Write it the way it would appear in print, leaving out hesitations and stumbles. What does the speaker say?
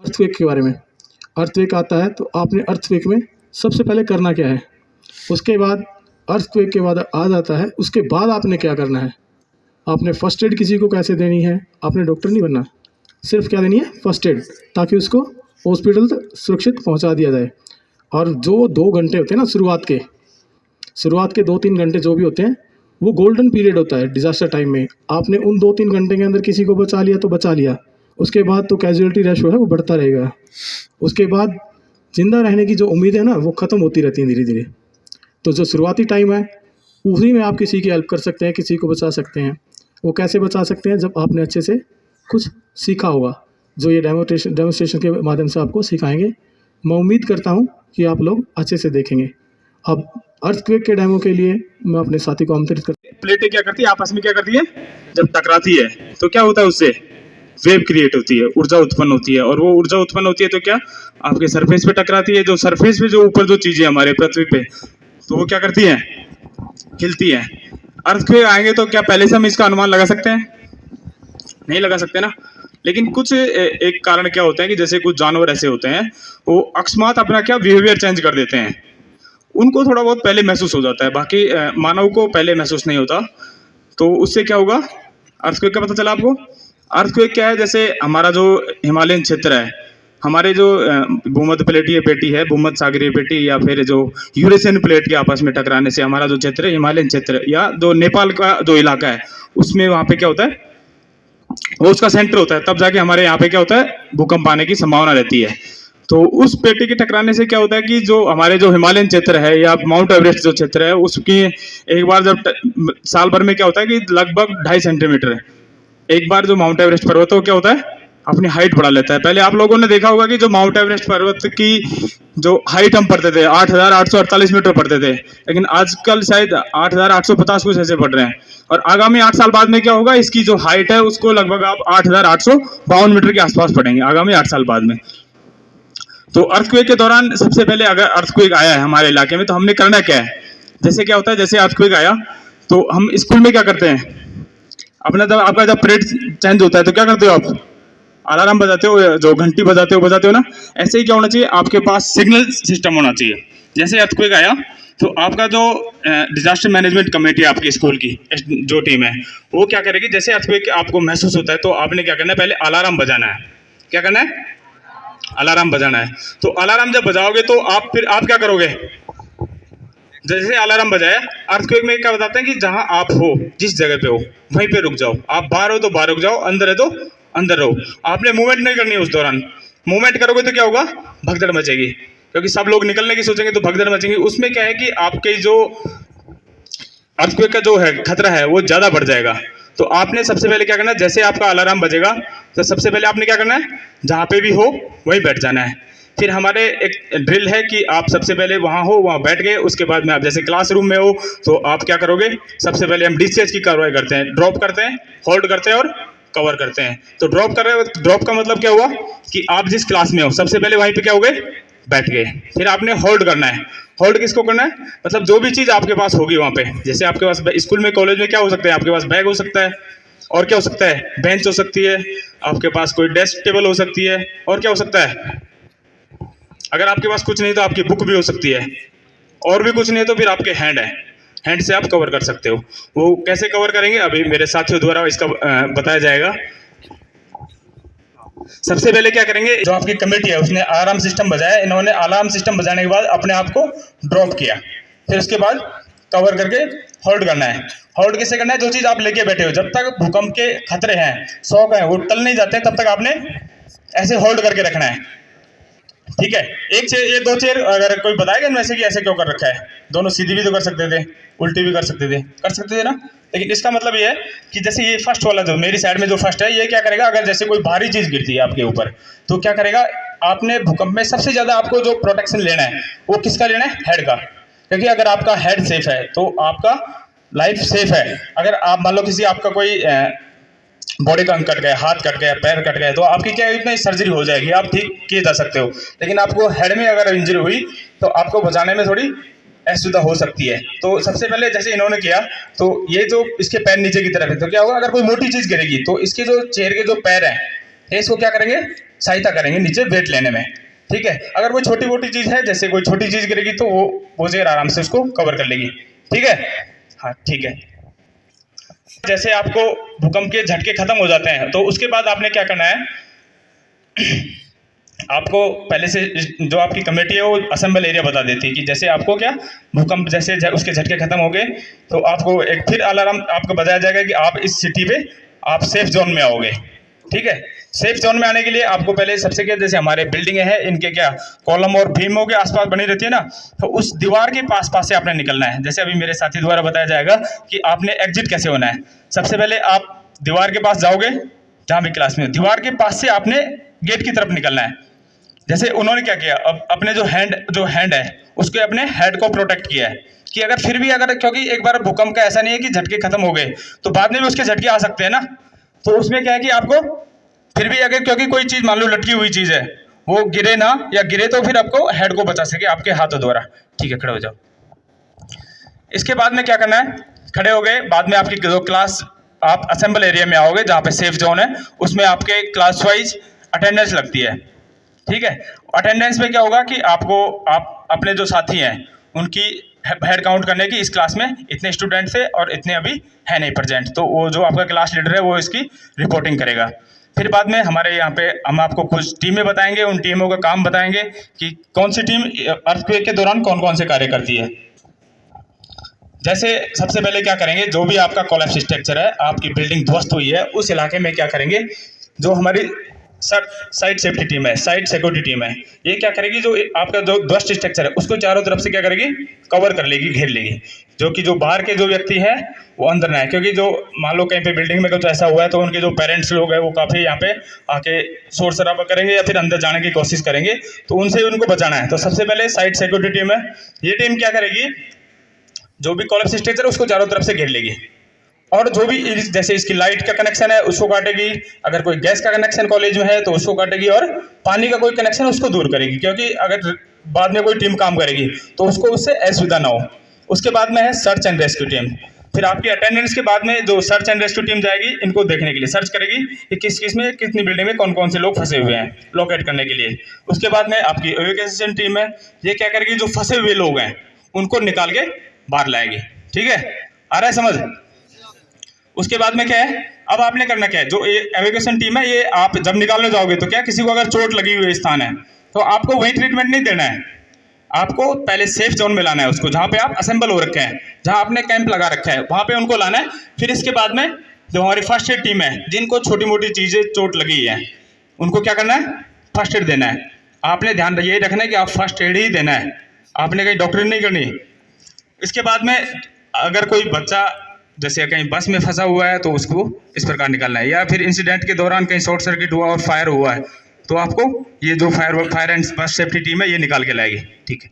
Earthquake के बारे में। अर्थक्वेक आता है तो आपने अर्थक्वेक में सबसे पहले करना क्या है, उसके बाद अर्थक्वेक के बाद आ जाता है, उसके बाद आपने क्या करना है। आपने फर्स्ट एड किसी को कैसे देनी है, आपने डॉक्टर नहीं बनना, सिर्फ क्या देनी है फर्स्ट एड, ताकि उसको हॉस्पिटल तक सुरक्षित पहुंचा दिया जाए। और जो 2 घंटे होते हैं ना शुरुआत के 2-3 घंटे जो भी होते हैं वो गोल्डन पीरियड होता है डिज़ास्टर टाइम में। आपने उन 2-3 घंटे के अंदर किसी को बचा लिया तो बचा लिया, उसके बाद तो कैजुअलिटी रेशो है वो बढ़ता रहेगा। उसके बाद ज़िंदा रहने की जो उम्मीद है ना वो ख़त्म होती रहती है धीरे धीरे। तो जो शुरुआती टाइम है उसी में आप किसी की हेल्प कर सकते हैं, किसी को बचा सकते हैं। वो कैसे बचा सकते हैं, जब आपने अच्छे से कुछ सीखा होगा, जो ये डेमोस्ट्रेशन के माध्यम से आपको सिखाएंगे। मैं उम्मीद करता हूँ कि आप लोग अच्छे से देखेंगे। अब अर्थक्वेक के डेमो के लिए मैं अपने साथी को आमंत्रित करता हूँ। प्लेटें क्या करती है, आपस में क्या करती है, जब टकराती है तो क्या होता है, उससे वेव क्रिएट होती है, ऊर्जा उत्पन्न होती है। और वो ऊर्जा उत्पन्न होती है तो क्या आपके सरफेस पे टकराती है। जो सरफेस पे जो ऊपर जो चीजें हमारे पृथ्वी पे, तो वो क्या करती है, हिलती है। अर्थक्वेक आएंगे तो क्या पहले से हम इसका अनुमान लगा सकते हैं? नहीं लगा सकते ना। लेकिन कुछ एक कारण क्या होता है कि जैसे कुछ जानवर ऐसे होते हैं वो अकस्मात अपना क्या बिहेवियर चेंज कर देते हैं, उनको थोड़ा बहुत पहले महसूस हो जाता है, बाकी मानव को पहले महसूस नहीं होता। तो उससे क्या होगा, अर्थक्वेक का पता चला आपको। अर्थक्वेक क्या है, जैसे हमारा जो हिमालयन क्षेत्र है, हमारे जो भूमध्य प्लेटीय पेटी है, भूमध्य सागरीय पेटी, या फिर जो यूरेशियन प्लेट के आपस में टकराने से हमारा जो क्षेत्र है हिमालयन क्षेत्र, या जो नेपाल का जो इलाका है उसमें वहाँ पे क्या होता है, वो उसका सेंटर होता है। तब जाके हमारे यहाँ पे क्या होता है, भूकंप आने की संभावना रहती है। तो उस पेटी के टकराने से क्या होता है कि जो हमारे जो हिमालयन क्षेत्र है या माउंट एवरेस्ट जो क्षेत्र है उसकी एक बार जब साल भर में क्या होता है कि लगभग 2.5 सेंटीमीटर एक बार जो माउंट एवरेस्ट पर्वत हो क्या होता है, अपनी हाइट बढ़ा लेता है। पहले आप लोगों ने देखा होगा कि जो माउंट एवरेस्ट पर्वत की जो हाइट हम पढ़ते थे 8,848 मीटर पढ़ते थे, लेकिन आजकल शायद 8,850 कुछ ऐसे पढ़ रहे हैं। और आगामी 8 साल बाद में क्या होगा, इसकी जो हाइट है उसको लगभग आप 8,852 मीटर के आसपास पढ़ेंगे आगामी 8 साल बाद में। तो अर्थक्वेक के दौरान सबसे पहले अगर अर्थक्वेक आया है हमारे इलाके में तो हमने करना क्या है, जैसे क्या होता है, जैसे अर्थक्वेक आया तो हम स्कूल में क्या करते हैं, अपना जब आपका जब पीरियड चेंज होता है तो क्या करते हो, आप अलार्म बजाते हो, जो घंटी बजाते हो ना। ऐसे ही क्या होना चाहिए, आपके पास सिग्नल सिस्टम होना चाहिए। जैसे अर्थक्वेक आया तो आपका जो डिजास्टर मैनेजमेंट कमेटी आपकी स्कूल की जो टीम है वो क्या करेगी, जैसे अर्थक्वेक आपको महसूस होता है तो आपने क्या करना है, पहले अलार्म बजाना है। क्या करना है, अलार्म बजाना है। तो अलार्म जब बजाओगे तो आप क्या करोगे, जैसे अलार्म बजाया, अर्थक्वेक में क्या बताते हैं कि जहां आप हो, जिस जगह पे हो वहीं पे रुक जाओ। आप बाहर हो तो बाहर रुक जाओ, अंदर है तो अंदर रहो। आपने मूवमेंट नहीं करनी है उस दौरान। मूवमेंट करोगे तो क्या होगा, भगदड़ मचेगी, क्योंकि सब लोग निकलने की सोचेंगे तो भगदड़ मचेंगी। उसमें क्या है कि आपके जो अर्थक्वेक का जो है खतरा है वो ज़्यादा बढ़ जाएगा। तो आपने सबसे पहले क्या करना है, जैसे आपका अलार्म बजेगा तो सबसे पहले आपने क्या करना है, जहाँ पे भी हो वहीं बैठ जाना है। फिर हमारे एक ड्रिल है कि आप सबसे पहले वहाँ हो, वहाँ बैठ गए, उसके बाद में आप जैसे क्लासरूम में हो तो आप क्या करोगे, सबसे पहले हम डिस्चार्ज की कार्रवाई करते हैं, ड्रॉप करते हैं, होल्ड करते हैं और कवर करते हैं। तो ड्रॉप कर रहे हो, ड्रॉप का मतलब क्या हुआ कि आप जिस क्लास में हो सबसे पहले वहीं पे क्या हो गए, बैठ गए। फिर आपने होल्ड करना है। होल्ड किसको करना है, मतलब जो भी चीज़ आपके पास होगी वहाँ पे, जैसे आपके पास स्कूल में कॉलेज में क्या हो सकता है, आपके पास बैग हो सकता है, और क्या हो सकता है, बेंच हो सकती है, आपके पास कोई डेस्क टेबल हो सकती है, और क्या हो सकता है, अगर आपके पास कुछ नहीं तो आपकी बुक भी हो सकती है, और भी कुछ नहीं तो फिर आपके हैंड है, हैंड से आप कवर कर सकते हो। वो कैसे कवर करेंगे अभी मेरे साथियों द्वारा इसका बताया जाएगा। सबसे पहले क्या करेंगे, जो आपकी कमेटी है उसने अलार्म सिस्टम बजाया, इन्होंने अलार्म सिस्टम बजाने के बाद अपने आप को ड्रॉप किया, फिर उसके बाद कवर करके होल्ड करना है। होल्ड किससे करना है, जो चीज़ आप लेके बैठे हो, जब तक भूकंप के खतरे हैं, शौक है, वो टल नहीं जाते तब तक आपने ऐसे होल्ड करके रखना है। ठीक है, एक चेयर, ये 2 चेयर अगर कोई बताएगा ना वैसे कि ऐसे क्यों कर रखा है, दोनों सीधी भी तो कर सकते थे, उल्टी भी कर सकते थे ना। लेकिन इसका मतलब ये है कि जैसे ये फर्स्ट वाला जो मेरी साइड में जो फर्स्ट है, ये क्या करेगा, अगर जैसे कोई भारी चीज़ गिरती है आपके ऊपर तो क्या करेगा, आपने भूकंप में सबसे ज़्यादा आपको जो प्रोटेक्शन लेना है वो किसका लेना है, हेड का। क्योंकि अगर आपका हेड सेफ है तो आपका लाइफ सेफ है। अगर आप मान लो किसी आपका कोई बॉडी का अंग कट गया, हाथ कट गया, पैर कट गया, तो आपकी क्या इसमें सर्जरी हो जाएगी, आप ठीक किए जा सकते हो। लेकिन आपको हेड में अगर इंजरी हुई तो आपको बचाने में थोड़ी असुविधा हो सकती है। तो सबसे पहले जैसे इन्होंने किया तो ये जो इसके पैर नीचे की तरफ है तो क्या होगा, अगर कोई मोटी चीज़ गिरेगी तो इसके जो चेयर के जो पैर हैं इसको क्या करेंगे, सहायता करेंगे नीचे वेट लेने में, ठीक है। अगर कोई छोटी मोटी चीज़ है, जैसे कोई छोटी चीज़ गिरेगी तो वो चेयर आराम से उसको कवर कर लेगी, ठीक है। हाँ ठीक है। जैसे आपको भूकंप के झटके खत्म हो जाते हैं तो उसके बाद आपने क्या करना है, आपको पहले से जो आपकी कमेटी है वो असेंबल एरिया बता देती है कि जैसे आपको क्या भूकंप जैसे उसके झटके खत्म हो गए तो आपको एक फिर अलार्म आपको बताया जाएगा कि आप इस सिटी पे आप सेफ जोन में आओगे, ठीक है। सेफ जोन में आने के लिए आपको पहले सबसे क्या, जैसे हमारे बिल्डिंगें हैं इनके क्या कॉलम और भीमों के आसपास बनी रहती है ना, तो उस दीवार के पास से आपने निकलना है। जैसे अभी मेरे साथी द्वारा बताया जाएगा कि आपने एग्जिट कैसे होना है। सबसे पहले आप दीवार के पास जाओगे, जहाँ भी क्लास में दीवार के पास से आपने गेट की तरफ निकलना है। जैसे उन्होंने क्या किया, अब अपने जो हैंड है उसके अपने हेड को प्रोटेक्ट किया है कि अगर फिर भी अगर, क्योंकि एक बार भूकंप का ऐसा नहीं है कि झटके खत्म हो गए तो बाद में भी उसके झटके आ सकते हैं ना, तो उसमें क्या है कि आपको फिर भी अगर क्योंकि कोई चीज़ मान लो लटकी हुई चीज़ है वो गिरे ना, या गिरे तो फिर आपको हेड को बचा सके आपके हाथों द्वारा, ठीक है। खड़े हो जाओ। इसके बाद में क्या करना है, खड़े हो गए, बाद में आपकी जो क्लास आप असेंबल एरिया में आओगे जहाँ पे सेफ जोन है उसमें आपके क्लास वाइज अटेंडेंस लगती है, ठीक है। अटेंडेंस में क्या होगा कि आप अपने जो साथी हैं उनकी हेड काउंट करने की, इस क्लास में इतने स्टूडेंट थे और इतने अभी है नहीं प्रेजेंट, तो वो जो आपका क्लास लीडर है वो इसकी रिपोर्टिंग करेगा। फिर बाद में हमारे यहाँ पे हम आपको कुछ टीमें बताएंगे, उन टीमों का काम बताएंगे कि कौन सी टीम अर्थक्वेक के दौरान कौन कौन से कार्य करती है। जैसे सबसे पहले क्या करेंगे, जो भी आपका कोलैप्स स्ट्रक्चर है, आपकी बिल्डिंग ध्वस्त हुई है, उस इलाके में क्या करेंगे, जो हमारी साइट सेफ्टी टीम है, साइट सिक्योरिटी टीम है, ये क्या करेगी, जो आपका जो ध्वस्त स्ट्रक्चर है उसको चारों तरफ से क्या करेगी, कवर कर लेगी, घेर लेगी, जो कि जो बाहर के जो व्यक्ति है वो अंदर ना आए। क्योंकि जो मान लो कहीं पे बिल्डिंग में कुछ ऐसा हुआ है तो उनके जो पेरेंट्स लोग हैं वो काफ़ी यहाँ पे आके शोर शराबा करेंगे या फिर अंदर जाने की कोशिश करेंगे, तो उनसे उनको बचाना है। तो सबसे पहले साइट सिक्योरिटी टीम है, ये टीम क्या करेगी, जो भी कोलैप्स स्ट्रक्चर है उसको चारों तरफ से घेर लेगी और जो भी जैसे इसकी लाइट का कनेक्शन है उसको काटेगी, अगर कोई गैस का कनेक्शन कॉलेज में है तो उसको काटेगी और पानी का कोई कनेक्शन उसको दूर करेगी, क्योंकि अगर बाद में कोई टीम काम करेगी तो उसको उससे असुविधा ना हो। उसके बाद में है सर्च एंड रेस्क्यू टीम। फिर आपकी अटेंडेंस के बाद में जो सर्च एंड रेस्क्यू टीम जाएगी इनको देखने के लिए, सर्च करेगी कि किस में कितनी बिल्डिंग में कौन कौन से लोग फंसे हुए हैं, लोकेट करने के लिए। उसके बाद में आपकी इवैक्यूएशन टीम है, ये क्या करेगी, जो फंसे हुए लोग हैं उनको निकाल के बाहर लाएगी, ठीक है। आ रहा है समझ। उसके बाद में क्या है, अब आपने करना क्या है, जो एविकेशन टीम है ये आप जब निकालने जाओगे तो क्या, किसी को अगर चोट लगी हुई स्थान है तो आपको वही ट्रीटमेंट नहीं देना है, आपको पहले सेफ जोन में लाना है उसको, जहाँ पे आप असेंबल हो रखे हैं, जहाँ आपने कैंप लगा रखा है वहाँ पे उनको लाना है। फिर इसके बाद में जो हमारी फर्स्ट एड टीम है, जिनको छोटी मोटी चीज़ें चोट लगी है उनको क्या करना है, फर्स्ट एड देना है। आपने ध्यान यही रखना है कि आप फर्स्ट एड ही देना है, आपने कहीं डॉक्टरी नहीं करनी। इसके बाद में अगर कोई बच्चा जैसे कहीं बस में फंसा हुआ है तो उसको इस प्रकार निकालना है, या फिर इंसिडेंट के दौरान कहीं शॉर्ट सर्किट हुआ और फायर हुआ है तो आपको ये जो फायर एंड बस सेफ्टी टीम है ये निकाल के लाएगी, ठीक है।